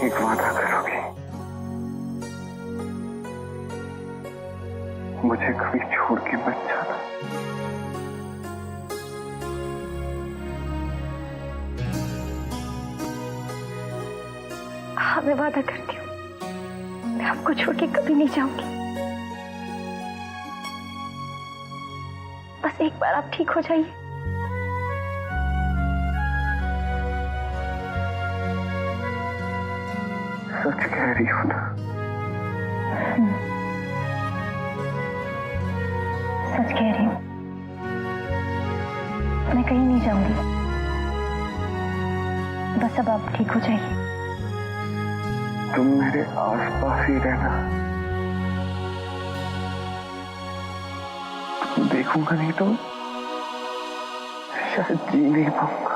एक वादा करोगी, मुझे कभी छोड़ के मत जाना। हाँ, मैं वादा करती हूँ, मैं आपको छोड़ के कभी नहीं जाऊंगी। बस एक बार आप ठीक हो जाइए। सच कह रही हो ना? सच कह रही हूँ, मैं कहीं नहीं जाऊंगी। बस अब आप ठीक हो जाइए। तुम मेरे आसपास ही रहना, तुम देखूंगा नहीं तो शायद जी नहीं पाऊंगा।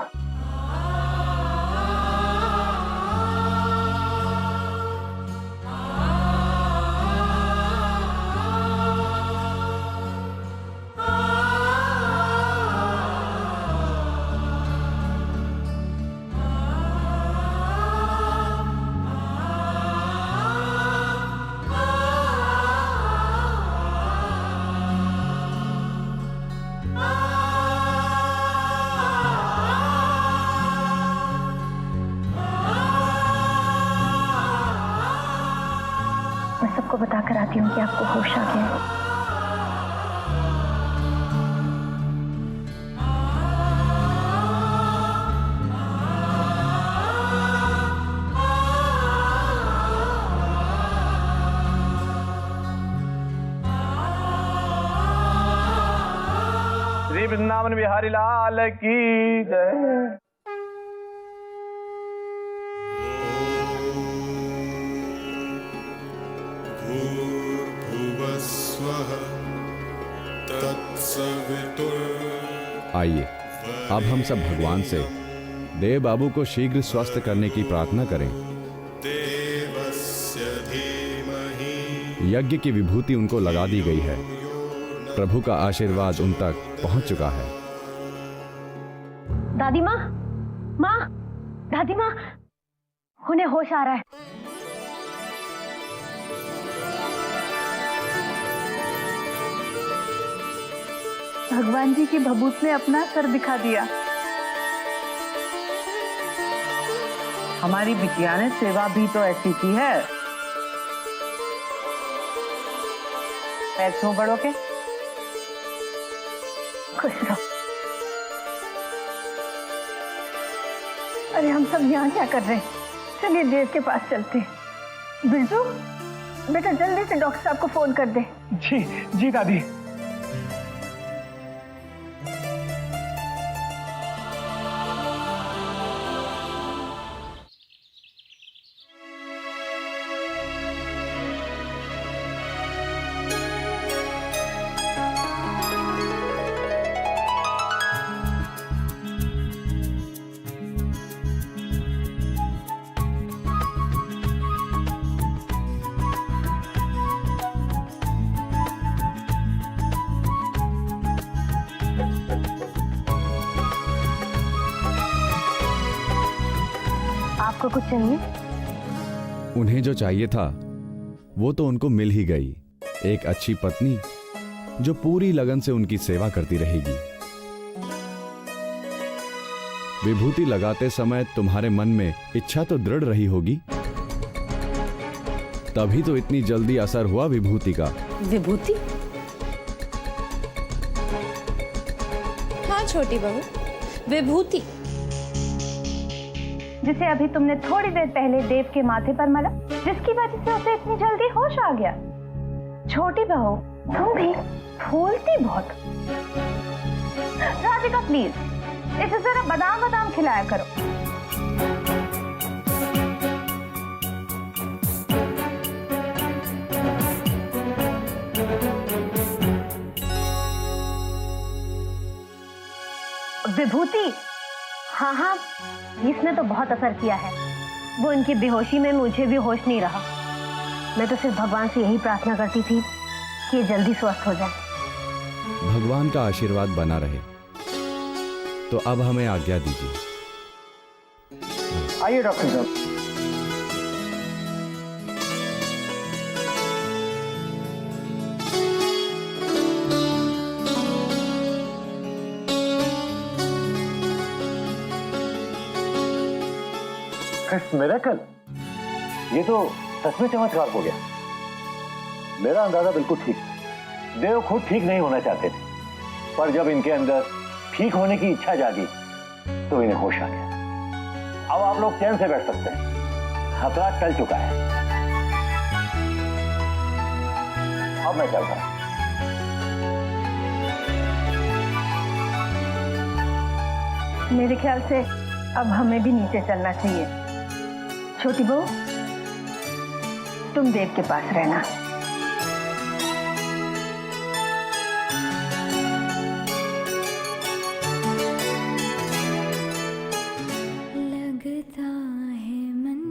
मैं सबको बताकर आती हूँ कि आपको होश आ गया है। श्री वृंदावन बिहारी लाल की जय। आइए अब हम सब भगवान से देव बाबू को शीघ्र स्वस्थ करने की प्रार्थना करें। यज्ञ की विभूति उनको लगा दी गई है, प्रभु का आशीर्वाद उन तक पहुंच चुका है। दादी माँ, माँ, दादी माँ, उन्हें होश आ रहा है। भगवान जी की भभूत ने अपना सर दिखा दिया। हमारी बिटिया ने सेवा भी तो ऐसी की है। पैर छू बड़ों के। खुश रहो। अरे हम सब यहाँ क्या कर रहे हैं? चलिए देव के पास चलते हैं। बिरजू, बेटा जल्दी से डॉक्टर साहब को फोन कर दे। जी जी दादी। आपको कुछ चाहिए? उन्हें जो चाहिए था वो तो उनको मिल ही गई। एक अच्छी पत्नी जो पूरी लगन से उनकी सेवा करती रहेगी। विभूति लगाते समय तुम्हारे मन में इच्छा तो दृढ़ रही होगी, तभी तो इतनी जल्दी असर हुआ विभूति का। विभूति? हाँ छोटी बहू, विभूति जिसे अभी तुमने थोड़ी देर पहले देव के माथे पर मला, जिसकी वजह से उसे इतनी जल्दी होश आ गया। छोटी बहू, तुम भी फूलती बहुत। राधिका प्लीज इसे जरा बादाम बादाम खिलाया करो। विभूति, हाँ हाँ, इसने तो बहुत असर किया है। वो इनकी बेहोशी में मुझे भी होश नहीं रहा। मैं तो सिर्फ भगवान से यही प्रार्थना करती थी कि ये जल्दी स्वस्थ हो जाए। भगवान का आशीर्वाद बना रहे। तो अब हमें आज्ञा दीजिए। आइए डॉक्टर साहब। It's miracle. ये तो सच में चमत्कार हो गया। मेरा अंदाजा बिल्कुल ठीक था। देव खुद ठीक नहीं होना चाहते थे, पर जब इनके अंदर ठीक होने की इच्छा जागी तो इन्हें होश आ गया। अब आप लोग चैन से बैठ सकते हैं, खतरा टल चुका है। अब मैं चलता हूं। मेरे ख्याल से अब हमें भी नीचे चलना चाहिए। छोटी बहू, तुम देव के पास रहना। लगता है मन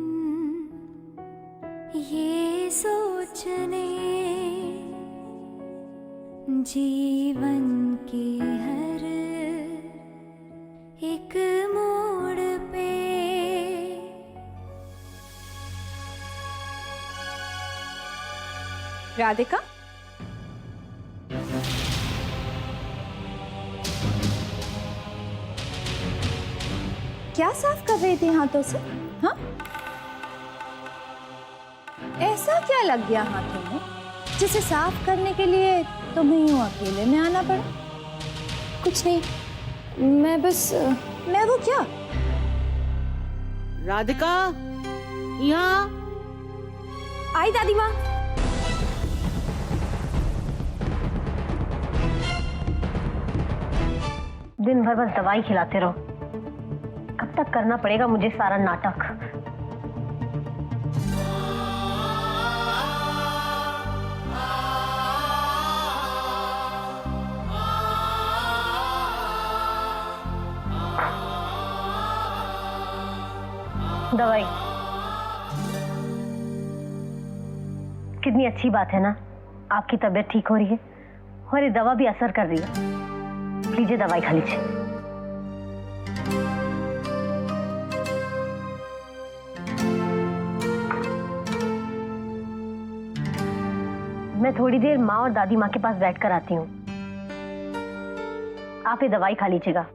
ये सोचने, जीवन के हर एक मोड़ पे राधिका, क्या साफ कर रही थी हाथों से? हाँ, ऐसा क्या लग गया हाथों में जिसे साफ करने के लिए तुम्हें यूं अकेले में आना पड़ा? कुछ नहीं, मैं बस मैं वो क्या? राधिका, यहाँ आई दादी माँ। दिन भर बस दवाई खिलाते रहो। कब तक करना पड़ेगा मुझे सारा नाटक? दवाई कितनी अच्छी बात है ना, आपकी तबीयत ठीक हो रही है और ये दवा भी असर कर रही है। लीजिए दवाई खा लीजिए। मैं थोड़ी देर माँ और दादी माँ के पास बैठकर आती हूँ। आप ये दवाई खा लीजिएगा।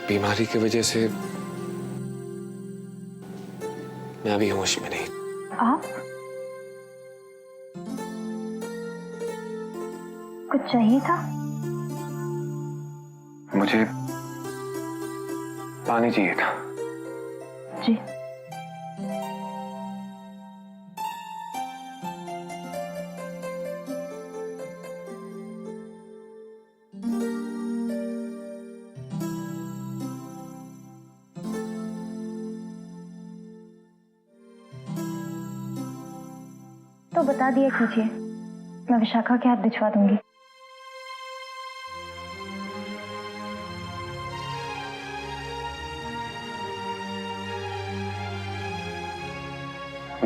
बीमारी की वजह से मैं अभी होश में नहीं। आप कुछ चाहिए था? मुझे पानी चाहिए था। जी। तो बता दिया कीजिए, मैं विशाखा के हाथ भिजवा दूंगी।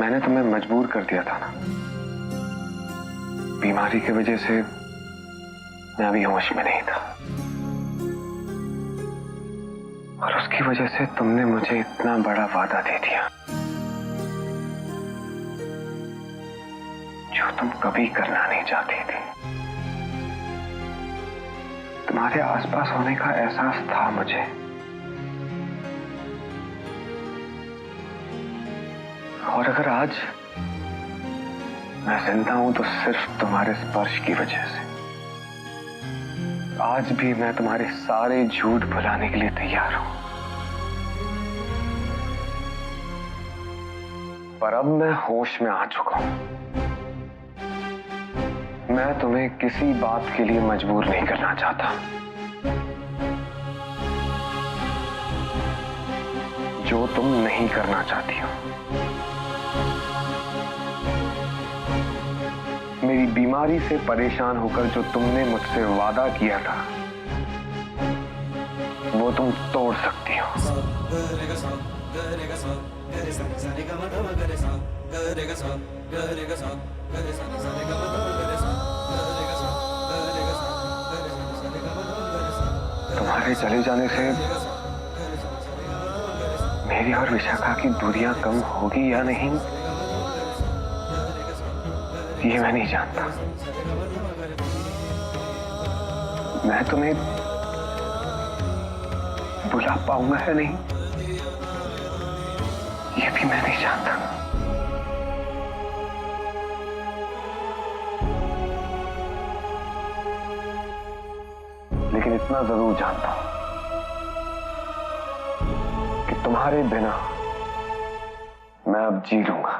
मैंने तुम्हें मजबूर कर दिया था ना। बीमारी की वजह से मैं अभी होश में नहीं था, और उसकी वजह से तुमने मुझे इतना बड़ा वादा दे दिया जो तुम कभी करना नहीं चाहती थी। तुम्हारे आसपास होने का एहसास था मुझे, और अगर आज मैं जिंदा हूं तो सिर्फ तुम्हारे स्पर्श की वजह से। आज भी मैं तुम्हारे सारे झूठ भुलाने के लिए तैयार हूं, पर अब मैं होश में आ चुका हूं। मैं तुम्हें किसी बात के लिए मजबूर नहीं करना चाहता जो तुम नहीं करना चाहती हो। मेरी बीमारी से परेशान होकर जो तुमने मुझसे वादा किया था वो तुम तोड़ सकती हो। तुम्हारे चले जाने से मेरी और विशाखा की दूरियां कम होगी या नहीं, ये मैं नहीं जानता। मैं तुम्हें बुला पाऊंगा या नहीं, ये भी मैं नहीं जानता। लेकिन इतना जरूर जानता हूं कि तुम्हारे बिना मैं अब जी लूंगा।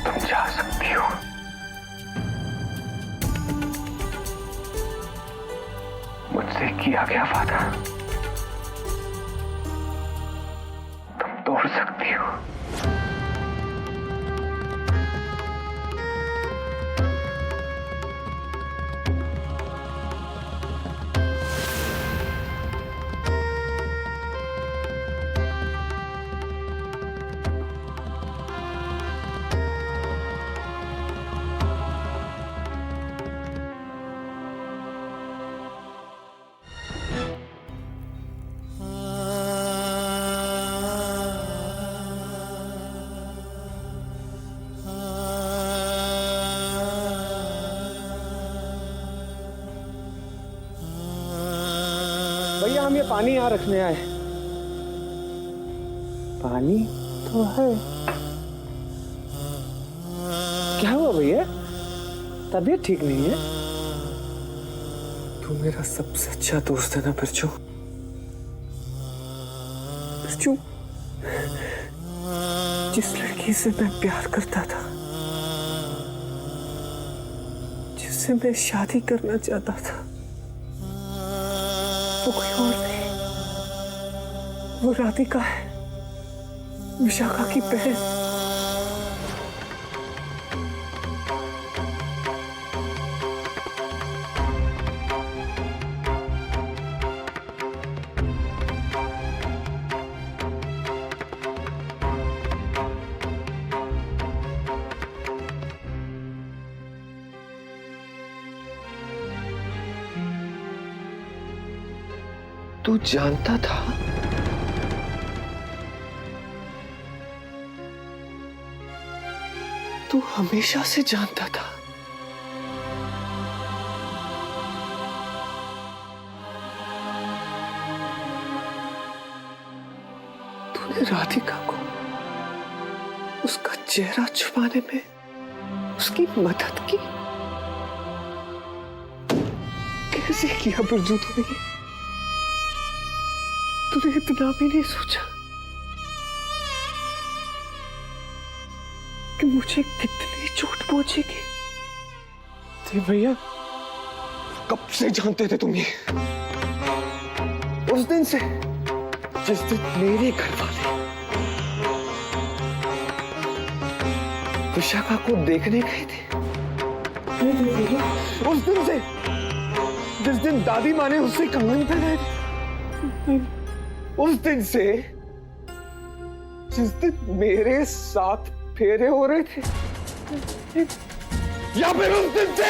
तुम जा सकती हो। मुझसे किया गया वादा तुम तोड़ सकती हो। भैया हम ये पानी यहाँ रखने आए। पानी तो है। क्या हुआ भैया? तबीयत ठीक नहीं है? तू मेरा सबसे अच्छा दोस्त है ना बिरजू। बिरजू, जिस लड़की से मैं प्यार करता था, जिससे मैं शादी करना चाहता था, वो कोई और नहीं, वो राधिका है, विशाखा की बहन। तू जानता था? तू हमेशा से जानता था? तूने राधिका को उसका चेहरा छुपाने में उसकी मदद की? कैसे किया बिरजू तूने? तूने इतना भी नहीं सोचा कि मुझे कितनी चोट पहुंचेगी? तो भैया कब से जानते थे तुम ये? उस दिन से जिस दिन मेरे घर वाले विशाखा को देखने गए थे, उस दिन से जिस दिन दादी माँ ने उससे कंगन पहनाए थे, उस दिन से जिस दिन मेरे साथ फेरे हो रहे थे, या फिर उस दिन से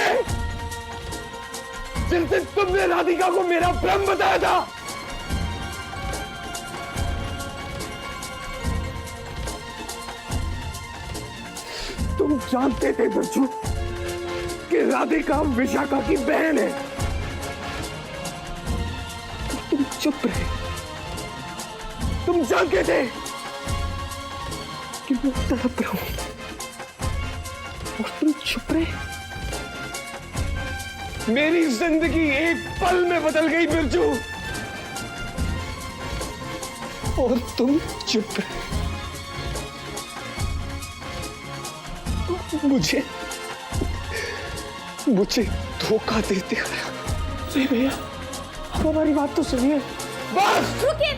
जिस दिन तुमने राधिका को मेरा भ्रम बताया था। तुम जानते थे बिरजू कि राधिका विशाखा की बहन है, तो तुम चुप रहे। तुम जानते थे कि मैं तड़प रहा हूं और तुम चुप रहे। मेरी जिंदगी एक पल में बदल गई बिरजू, और तुम चुप रहे। मुझे धोखा देते हैं। नहीं भैया, आप हमारी बात तो सुनिए। बस रुकिए।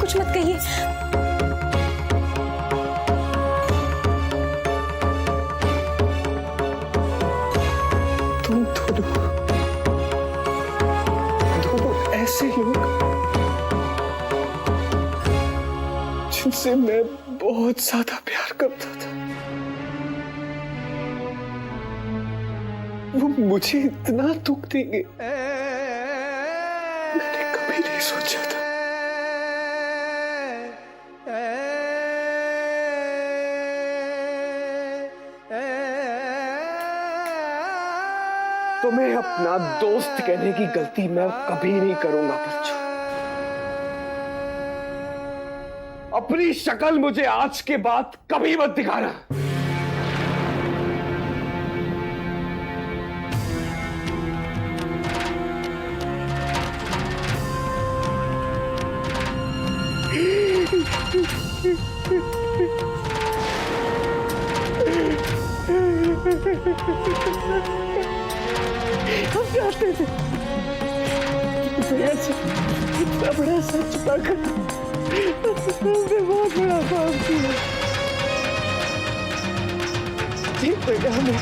कुछ मत कहिए। जिससे मैं बहुत ज्यादा प्यार करता था, वो मुझे इतना दुख देंगे मैंने कभी नहीं सोचा था। तुम्हें अपना दोस्त कहने की गलती मैं कभी नहीं करूंगा बच्चों। अपनी शक्ल मुझे आज के बाद कभी मत दिखाना। हम चाहते थे इतना बड़ा सच पाकर हमने बहुत बड़ा काम किया। ठीक है, हमें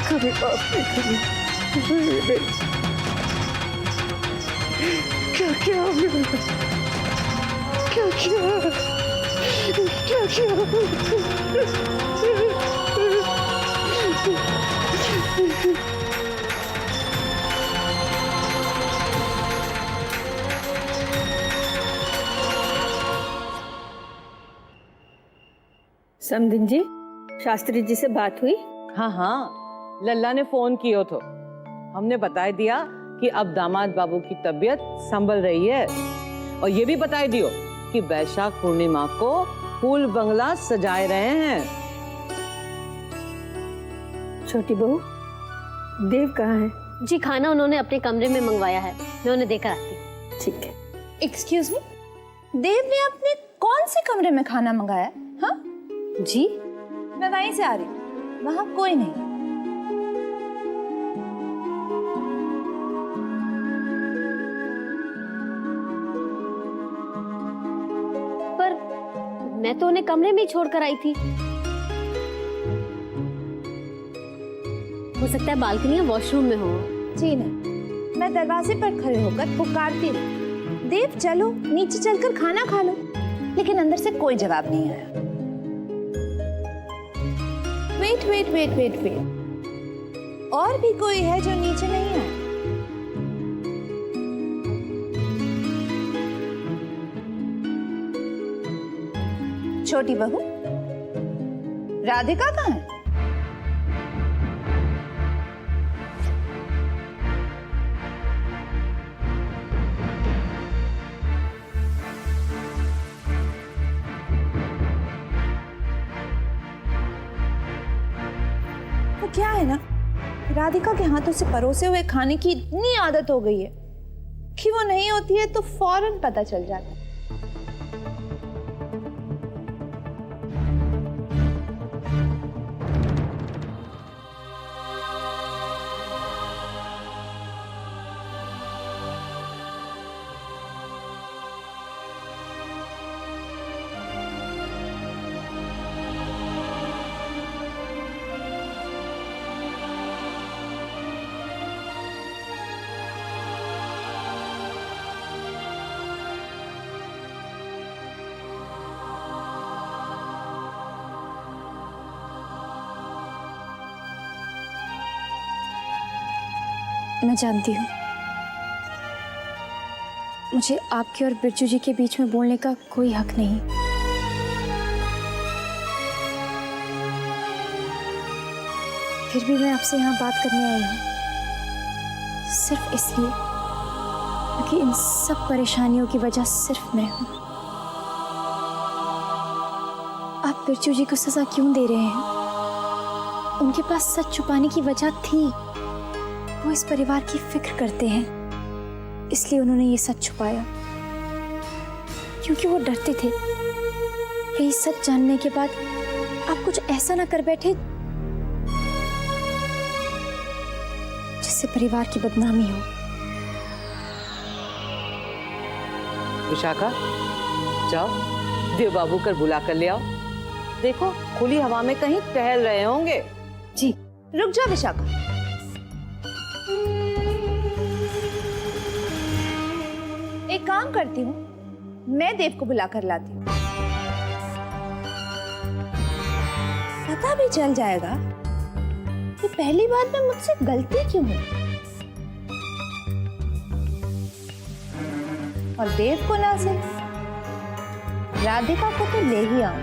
कभी माफ नहीं करें। क्या क्या हमने क्या किया क्या किया। समधिन जी, शास्त्री जी से बात हुई? हाँ हाँ, लल्ला ने फोन कियो तो हमने बता दिया कि अब दामाद बाबू की तबीयत संभल रही है, और ये भी बता दियो कि वैशाख पूर्णिमा को फूल बंगला सजाए रहे हैं। छोटी बहू, देव कहाँ है? जी खाना उन्होंने अपने कमरे में मंगवाया है, मैं उन्हें देकर आती हूँ। ठीक है। एक्सक्यूज मी, देव ने अपने कौन से कमरे में खाना मंगाया? हाँ जी, मैं वहीं से आ रही हूँ, वहां कोई नहीं। पर मैं तो उन्हें कमरे में ही छोड़कर आई थी। हो सकता है बालकनी या वॉशरूम में हो। जी नहीं, मैं दरवाजे पर खड़े होकर पुकारती रही, देव चलो नीचे चलकर खाना खा लो, लेकिन अंदर से कोई जवाब नहीं आया। Wait wait wait wait wait, और भी कोई है जो नीचे नहीं आया? छोटी बहू, राधिका कहाँ है? वो क्या है ना, राधिका के हाथों से परोसे हुए खाने की इतनी आदत हो गई है कि वो नहीं होती है तो फौरन पता चल जाता है। मैं जानती हूँ मुझे आपके और बिरजू जी के बीच में बोलने का कोई हक नहीं, फिर भी मैं आपसे यहाँ बात करने आई हूँ सिर्फ इसलिए क्योंकि इन सब परेशानियों की वजह सिर्फ मैं हूँ। आप बिरजू जी को सजा क्यों दे रहे हैं? उनके पास सच छुपाने की वजह थी। वो इस परिवार की फिक्र करते हैं, इसलिए उन्होंने ये सच छुपाया, क्योंकि वो डरते थे यही सच जानने के बाद आप कुछ ऐसा ना कर बैठे जिससे परिवार की बदनामी हो। विशाखा, जाओ देव बाबू कर बुला कर ले आओ। देखो खुली हवा में कहीं टहल रहे होंगे। जी, रुक जा विशाखा। एक काम करती हूँ, मैं देव को बुला कर लाती हूँ। पता भी चल जाएगा कि पहली बात में मुझसे गलती क्यों हुई। और देव को ना से राधिका को तो ले ही आऊं।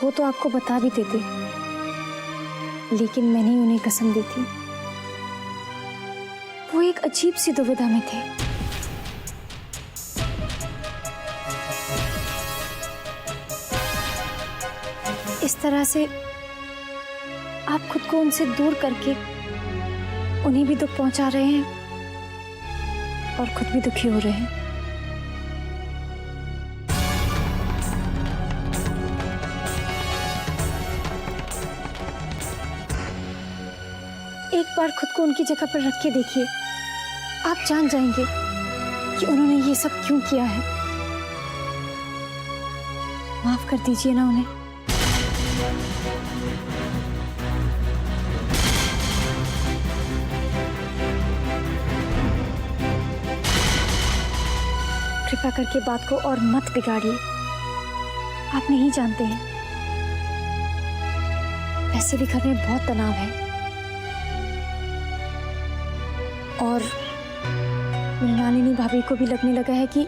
वो तो आपको बता भी देते, लेकिन मैंने उन्हें कसम दी थी। वो एक अजीब सी दुविधा में थे। इस तरह से आप खुद को उनसे दूर करके उन्हें भी दुख पहुंचा रहे हैं और खुद भी दुखी हो रहे हैं। एक बार खुद को उनकी जगह पर रख के देखिए, आप जान जाएंगे कि उन्होंने ये सब क्यों किया है। माफ कर दीजिए ना उन्हें। कृपया करके बात को और मत बिगाड़िए। आप नहीं जानते हैं, वैसे भी घर में बहुत तनाव है और मृणालिनी भाभी को भी लगने लगा है कि